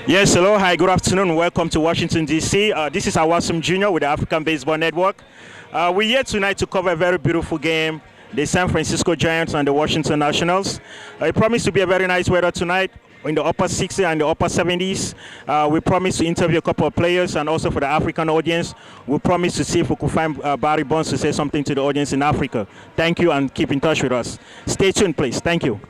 Yes, hello, hi, good afternoon. Welcome to Washington, D.C. This is Awasum Jr. with the African Baseball Network. We're here tonight to cover a very beautiful game, the San Francisco Giants and the Washington Nationals. It promised to be a very nice weather tonight in the upper 60s and the upper 70s. We promised to interview a couple of players, and also for the African audience, we promised to see if we could find Barry Bonds to say something to the audience in Africa. Thank you, and keep in touch with us. Stay tuned, please. Thank you.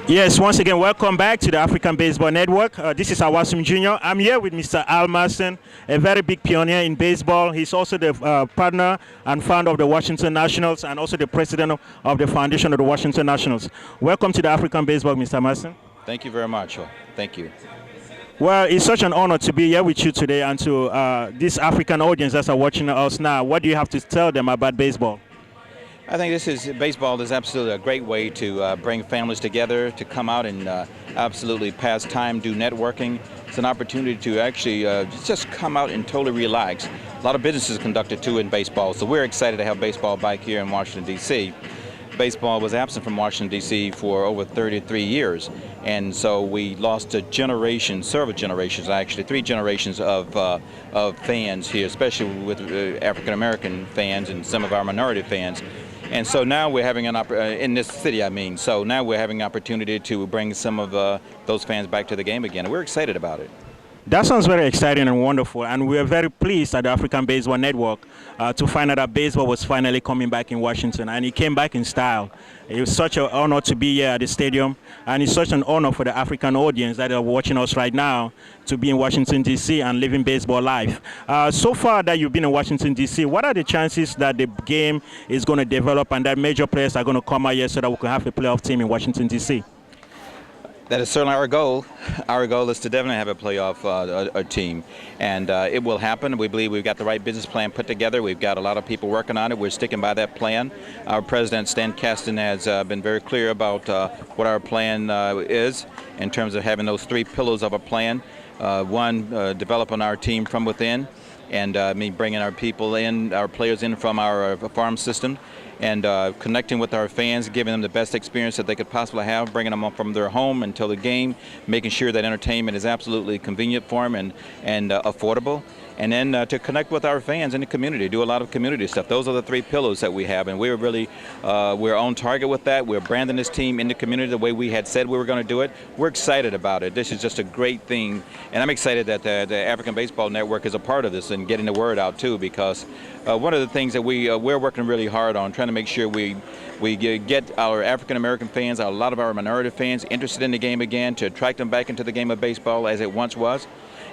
Yes, once again, welcome back to the African Baseball Network. This is Awasum Jr. I'm here with Mr. Al Marston, a very big pioneer in baseball. He's also the partner and founder of the Washington Nationals and also the president of the foundation of the Washington Nationals. Welcome to the African Baseball, Mr. Marston. Thank you very much. Thank you. Well, it's such an honor to be here with you today and to this African audience that are watching us now. What do you have to tell them about baseball? I think baseball is absolutely a great way to bring families together, to come out and absolutely pass time, do networking. It's an opportunity to actually just come out and totally relax. A lot of business is conducted too in baseball, so we're excited to have baseball back here in Washington, D.C. Baseball was absent from Washington, D.C. for over 33 years, and so we lost a generation, several generations actually, 3 generations of fans here, especially with African American fans and some of our minority fans. And so now we're having in this city, so now we're having an opportunity to bring some of those fans back to the game again, and we're excited about it. That sounds very exciting and wonderful, and we are very pleased at the African Baseball Network to find out that baseball was finally coming back in Washington, and it came back in style. It was such an honor to be here at the stadium, and it's such an honor for the African audience that are watching us right now to be in Washington, D.C. and living baseball life. So far that you've been in Washington, D.C., what are the chances that the game is going to develop and that major players are going to come out here so that we can have a playoff team in Washington, D.C.? That is certainly our goal. Our goal is to definitely have a playoff a team, and it will happen. We believe we've got the right business plan put together. We've got a lot of people working on it. We're sticking by that plan. Our president, Stan Kasten, has been very clear about what our plan is in terms of having those 3 pillars of a plan. One, developing our team from within, and bringing our people in, our players in from our farm system, and connecting with our fans, giving them the best experience that they could possibly have, bringing them up from their home until the game, making sure that entertainment is absolutely convenient for them and affordable. And then to connect with our fans in the community, do a lot of community stuff. Those are the 3 pillars that we have, and we're really we're on target with that. We're branding this team in the community the way we had said we were going to do it. We're excited about it. This is just a great thing, and I'm excited that the African Baseball Network is a part of this and getting the word out too, because one of the things that we're working really hard on, trying to make sure we get our African American fans, a lot of our minority fans interested in the game again, to attract them back into the game of baseball as it once was.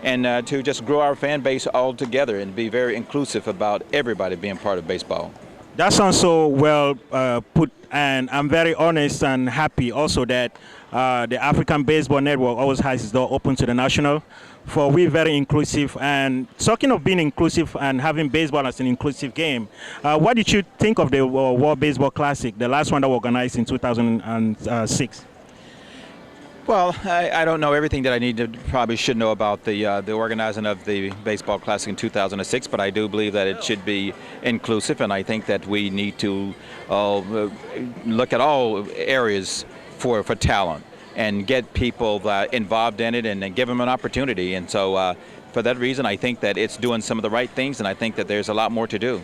And to just grow our fan base all together and be very inclusive about everybody being part of baseball. That sounds so well put, and I'm very honest and happy also that the African Baseball Network always has its door open to the national. For we're very inclusive, and talking of being inclusive and having baseball as an inclusive game, what did you think of the World Baseball Classic, the last one that was organized in 2006? Well, I don't know everything that I probably should know about the organizing of the Baseball Classic in 2006, but I do believe that it should be inclusive, and I think that we need to look at all areas for talent and get people involved in it and give them an opportunity. And so for that reason, I think that it's doing some of the right things, and I think that there's a lot more to do.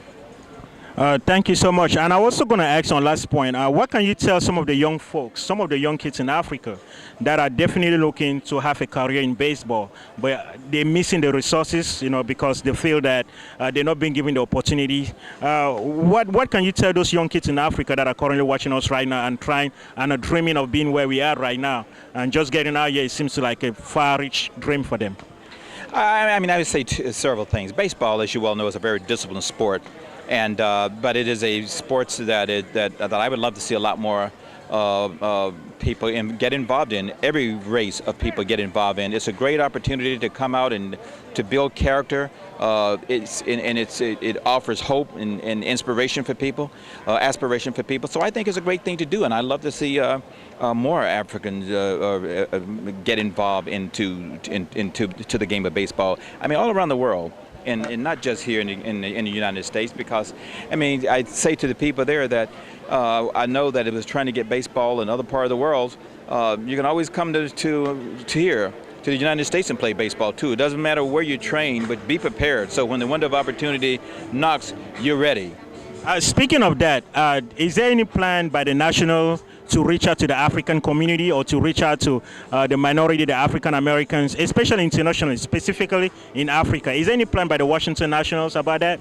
Thank you so much. And I'm also going to ask on last point, what can you tell some of the young folks, some of the young kids in Africa that are definitely looking to have a career in baseball, but they're missing the resources, because they feel that they're not being given the opportunity. What can you tell those young kids in Africa that are currently watching us right now and trying and are dreaming of being where we are right now and just getting out here? It seems like a far-reach dream for them. I would say several things. Baseball, as you well know, is a very disciplined sport. And but it is a sports that I would love to see a lot more people get involved in. Every race of people get involved in. It's a great opportunity to come out and to build character. It offers hope and inspiration for people, aspiration for people. So I think it's a great thing to do, and I love to see more Africans get involved into the game of baseball. All around the world. and not just here in the United States. Because, I mean, I say to the people there that I know that it was trying to get baseball in other part of the world. You can always come to here, to the United States, and play baseball too. It doesn't matter where you train, but be prepared. So when the window of opportunity knocks, you're ready. Speaking of that, is there any plan by the National to reach out to the African community or to reach out to the minority, the African Americans, especially internationally, specifically in Africa? Is there any plan by the Washington Nationals about that?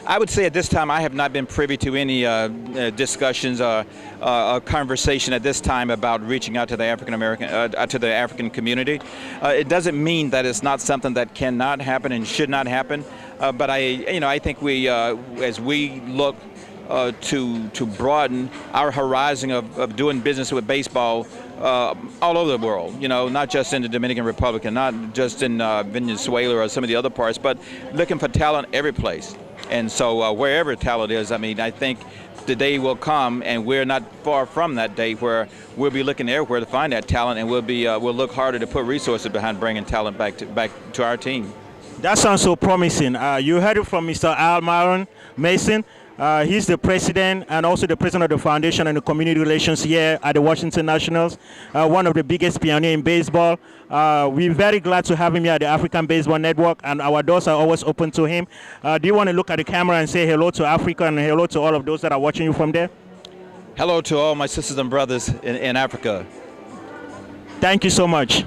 I would say at this time I have not been privy to any discussions or conversation at this time about reaching out to the African community. It doesn't mean that it's not something that cannot happen and should not happen. But I think we, as we look to broaden our horizon of doing business with baseball all over the world, not just in the Dominican Republic, and not just in Venezuela or some of the other parts, but looking for talent every place. And so wherever talent is, I mean, I think the day will come, and we're not far from that day where we'll be looking everywhere to find that talent, and we'll look harder to put resources behind bringing talent back to our team. That sounds so promising. You heard it from Mr. Maldon Mason. He's the president and also the president of the foundation and the community relations here at the Washington Nationals, one of the biggest pioneers in baseball. We're very glad to have him here at the African Baseball Network, and our doors are always open to him. Do you want to look at the camera and say hello to Africa and hello to all of those that are watching you from there? Hello to all my sisters and brothers in Africa. Thank you so much.